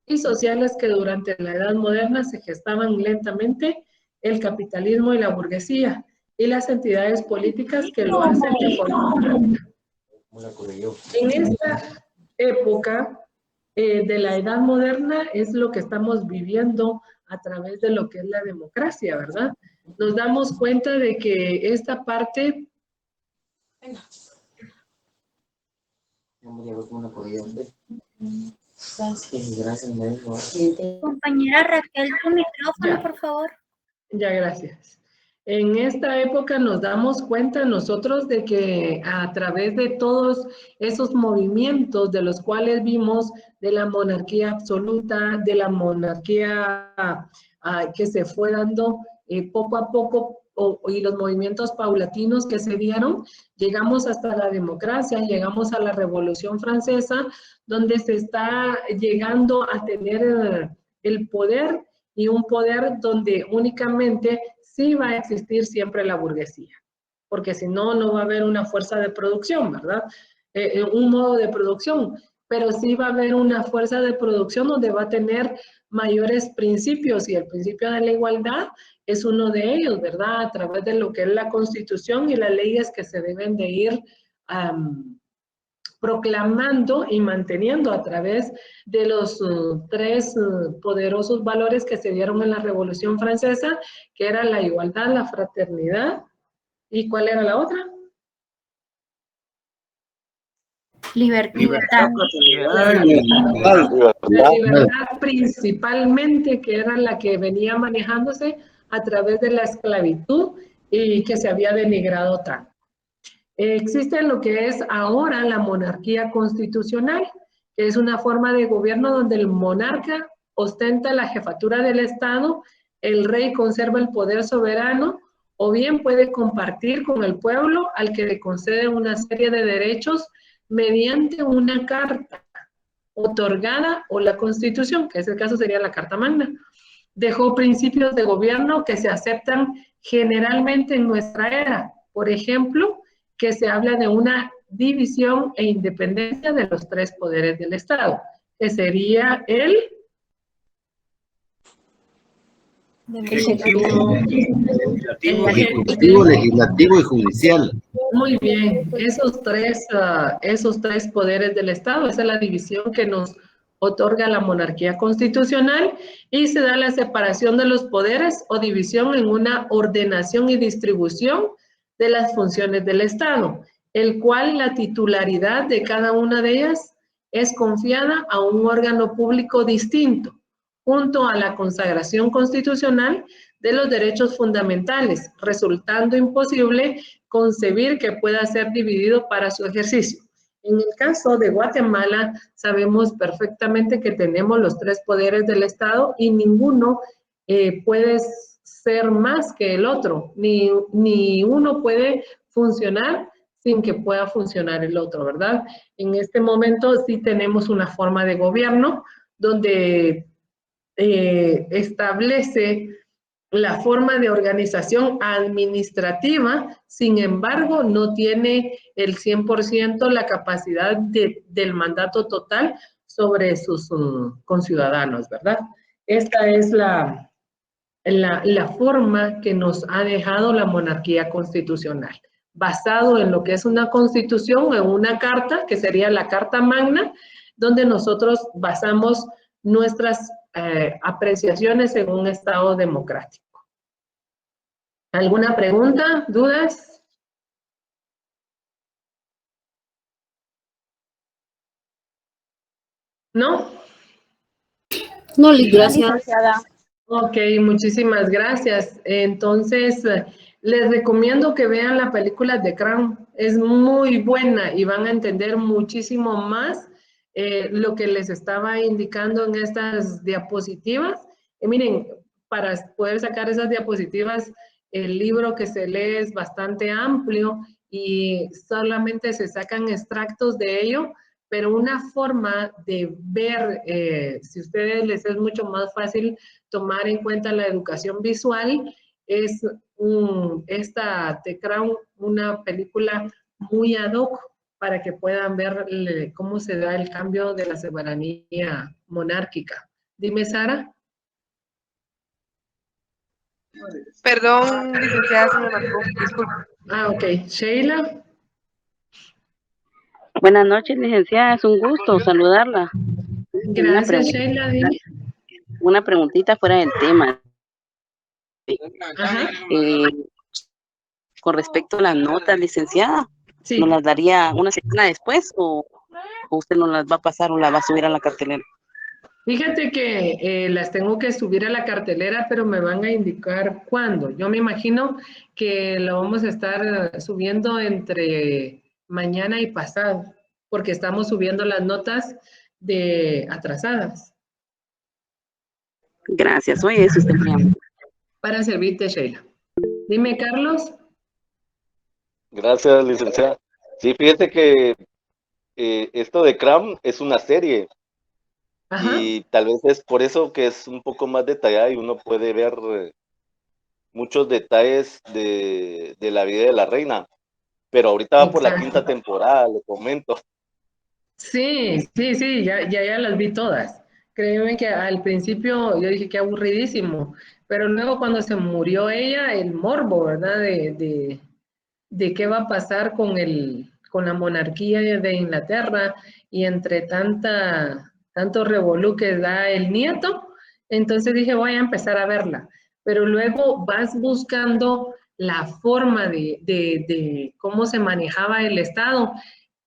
y sociales que durante la Edad Moderna se gestaban lentamente, el capitalismo y la burguesía, y las entidades políticas que lo hacen de forma práctica. En esta época de la Edad Moderna es lo que estamos viviendo a través de lo que es la democracia, ¿verdad? Nos damos cuenta de que esta parte... Compañera Raquel, tu micrófono, por favor. Ya, gracias. En esta época nos damos cuenta nosotros de que a través de todos esos movimientos de los cuales vimos de la monarquía absoluta, de la monarquía que se fue dando poco a poco y los movimientos paulatinos que se dieron, llegamos hasta la democracia, llegamos a la Revolución Francesa, donde se está llegando a tener el poder y un poder donde únicamente sí va a existir siempre la burguesía, porque si no, no va a haber una fuerza de producción, ¿verdad? Un modo de producción, pero sí va a haber una fuerza de producción donde va a tener mayores principios, y el principio de la igualdad es uno de ellos, ¿verdad? A través de lo que es la Constitución y las leyes que se deben de ir proclamando y manteniendo a través de los tres poderosos valores que se dieron en la Revolución Francesa, que era la igualdad, la fraternidad, ¿y cuál era la otra? Libertad. La libertad principalmente, que era la que venía manejándose a través de la esclavitud y que se había denigrado tanto. Existe lo que es ahora la monarquía constitucional, que es una forma de gobierno donde el monarca ostenta la jefatura del Estado, el rey conserva el poder soberano, o bien puede compartir con el pueblo al que le concede una serie de derechos mediante una carta otorgada o la Constitución, que en ese caso sería la Carta Magna. Dejó principios de gobierno que se aceptan generalmente en nuestra era. Por ejemplo, que se habla de una división e independencia de los tres poderes del Estado, que sería el Ejecutivo, legislativo y judicial. Muy bien, esos tres poderes del Estado, esa es la división que nos otorga la monarquía constitucional, y se da la separación de los poderes o división en una ordenación y distribución de las funciones del Estado, el cual la titularidad de cada una de ellas es confiada a un órgano público distinto, junto a la consagración constitucional de los derechos fundamentales, resultando imposible concebir que pueda ser dividido para su ejercicio. En el caso de Guatemala, sabemos perfectamente que tenemos los tres poderes del Estado y ninguno puede ser más que el otro, ni uno puede funcionar sin que pueda funcionar el otro, ¿verdad? En este momento sí tenemos una forma de gobierno donde establece la forma de organización administrativa, sin embargo, no tiene el 100% la capacidad del mandato total sobre sus conciudadanos, ¿verdad? Esta es la forma que nos ha dejado la monarquía constitucional, basado en lo que es una constitución, en una carta, que sería la Carta Magna, donde nosotros basamos nuestras apreciaciones en un Estado democrático. ¿Alguna pregunta? ¿Dudas? ¿No? No, gracias. Ok, muchísimas gracias. Entonces, les recomiendo que vean la película The Crown. Es muy buena y van a entender muchísimo más lo que les estaba indicando en estas diapositivas. Miren, para poder sacar esas diapositivas, el libro que se lee es bastante amplio y solamente se sacan extractos de ello, pero una forma de ver, si a ustedes les es mucho más fácil tomar en cuenta la educación visual, es esta The Crown, una película muy ad hoc para que puedan ver cómo se da el cambio de la soberanía monárquica. Dime, Sara. Perdón, licenciada, se me marcó. Disculpe. Ok. Sheila. Buenas noches, licenciada. Es un gusto saludarla. Gracias, Sheila. Dime. Una preguntita fuera del tema. Con respecto a las notas, licenciada, sí. ¿nos las daría una semana después o usted nos las va a pasar o las va a subir a la cartelera? Fíjate que las tengo que subir a la cartelera, pero me van a indicar cuándo. Yo me imagino que lo vamos a estar subiendo entre mañana y pasado, porque estamos subiendo las notas de atrasadas. Gracias. Oye, eso usted muy amable. Para servirte, Sheila. Dime, Carlos. Gracias, licenciada. Sí, fíjate que esto de Crown es una serie. Ajá. Y tal vez es por eso que es un poco más detallada y uno puede ver muchos detalles de la vida de la reina. Pero ahorita va por la quinta temporada, le comento. Sí, ya las vi todas. Créeme que al principio yo dije que aburridísimo, pero luego cuando se murió ella, el morbo, ¿verdad? De qué va a pasar con la monarquía de Inglaterra y entre tanto revolú que da el nieto, entonces dije voy a empezar a verla, pero luego vas buscando la forma de cómo se manejaba el Estado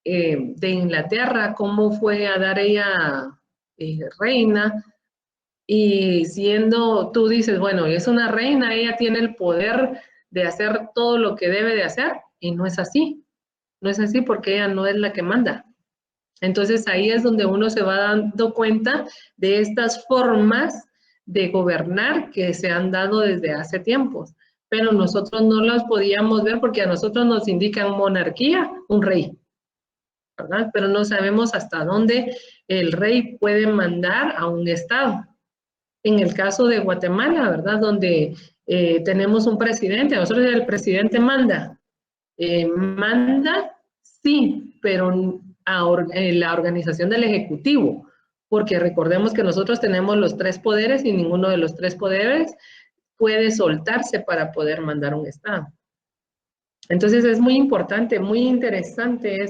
de Inglaterra, cómo fue a dar ella reina, y tú dices, bueno, es una reina, ella tiene el poder de hacer todo lo que debe de hacer, y no es así. No es así porque ella no es la que manda. Entonces ahí es donde uno se va dando cuenta de estas formas de gobernar que se han dado desde hace tiempos, pero nosotros no las podíamos ver porque a nosotros nos indican monarquía, un rey, ¿verdad? Pero no sabemos hasta dónde el rey puede mandar a un estado. En el caso de Guatemala, ¿verdad? Donde tenemos un presidente, nosotros el presidente manda. Manda, sí, pero la organización del Ejecutivo, porque recordemos que nosotros tenemos los 3 poderes y ninguno de los 3 poderes puede soltarse para poder mandar un Estado. Entonces es muy importante, muy interesante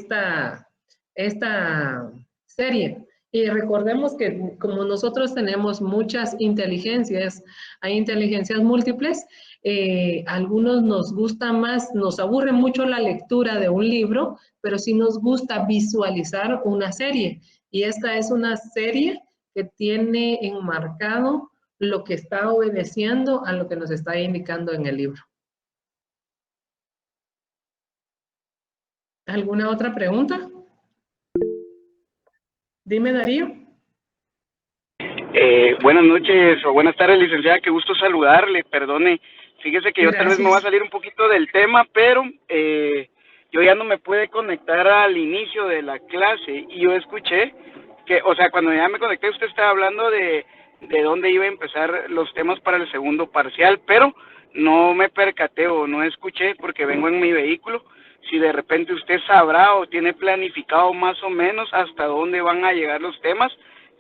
esta serie. Y recordemos que como nosotros tenemos muchas inteligencias, hay inteligencias múltiples, algunos nos gusta más, nos aburre mucho la lectura de un libro, pero sí nos gusta visualizar una serie. Y esta es una serie que tiene enmarcado lo que está obedeciendo a lo que nos está indicando en el libro. ¿Alguna otra pregunta? Dime, Darío. Buenas noches o buenas tardes, licenciada, qué gusto saludarle, perdone, fíjese que yo Gracias. tal vez me voy a salir un poquito del tema, pero yo ya no me pude conectar al inicio de la clase y yo escuché que, o sea, cuando ya me conecté usted estaba hablando de dónde iba a empezar los temas para el segundo parcial, pero no me percaté o no escuché porque vengo en mi vehículo. Si de repente usted sabrá o tiene planificado más o menos hasta dónde van a llegar los temas,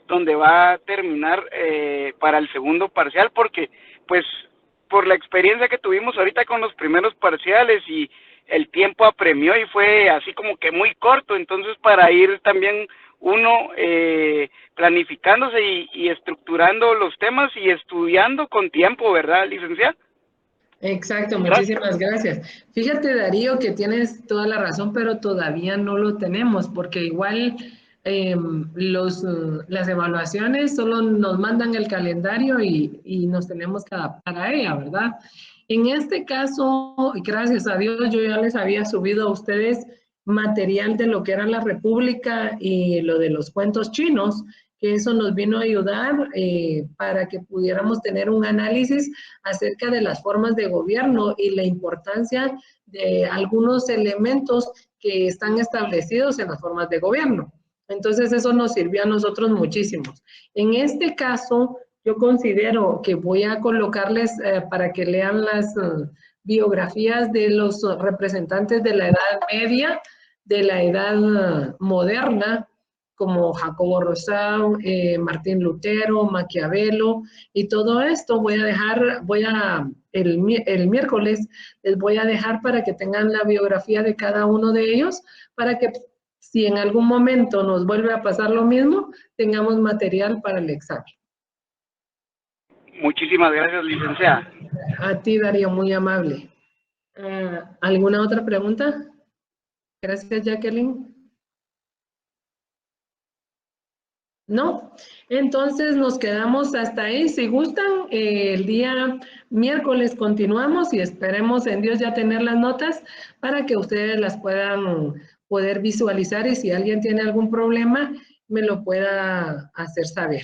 donde va a terminar para el segundo parcial, porque pues por la experiencia que tuvimos ahorita con los primeros parciales y el tiempo apremió y fue así como que muy corto, entonces para ir también uno planificándose y estructurando los temas y estudiando con tiempo, ¿verdad, licenciada? Exacto, muchísimas gracias. Fíjate, Darío, que tienes toda la razón, pero todavía no lo tenemos, porque igual las evaluaciones solo nos mandan el calendario y nos tenemos que adaptar a ella, ¿verdad? En este caso, gracias a Dios, yo ya les había subido a ustedes material de lo que era la República y lo de los cuentos chinos, que eso nos vino a ayudar para que pudiéramos tener un análisis acerca de las formas de gobierno y la importancia de algunos elementos que están establecidos en las formas de gobierno. Entonces eso nos sirvió a nosotros muchísimo. En este caso, yo considero que voy a colocarles para que lean las biografías de los representantes de la Edad Media, de la Edad Moderna, como Jacobo Rousseau, Martín Lutero, Maquiavelo, y todo esto voy a dejar, el miércoles les voy a dejar para que tengan la biografía de cada uno de ellos, para que si en algún momento nos vuelve a pasar lo mismo, tengamos material para el examen. Muchísimas gracias, licenciada. A ti, Darío, muy amable. ¿Alguna otra pregunta? Gracias, Jacqueline. ¿No? Entonces nos quedamos hasta ahí. Si gustan, el día miércoles continuamos y esperemos en Dios ya tener las notas para que ustedes las puedan poder visualizar y si alguien tiene algún problema, me lo pueda hacer saber.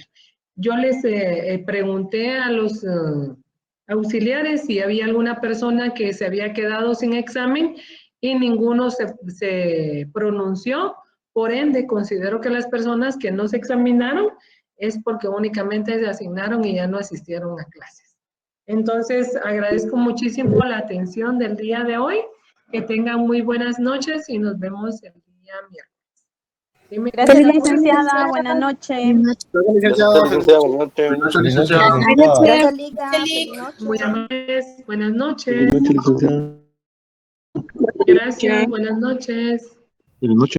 Yo les pregunté a los auxiliares si había alguna persona que se había quedado sin examen y ninguno se pronunció. Por ende, considero que las personas que no se examinaron es porque únicamente se asignaron y ya no asistieron a clases. Entonces, agradezco muchísimo la atención del día de hoy. Que tengan muy buenas noches y nos vemos el día miércoles. Gracias, licenciada. Buenas noches. Gracias, licenciada. Buenas noches. Muy amables. Buenas noches. Gracias. Buenas noches. Buenas noches.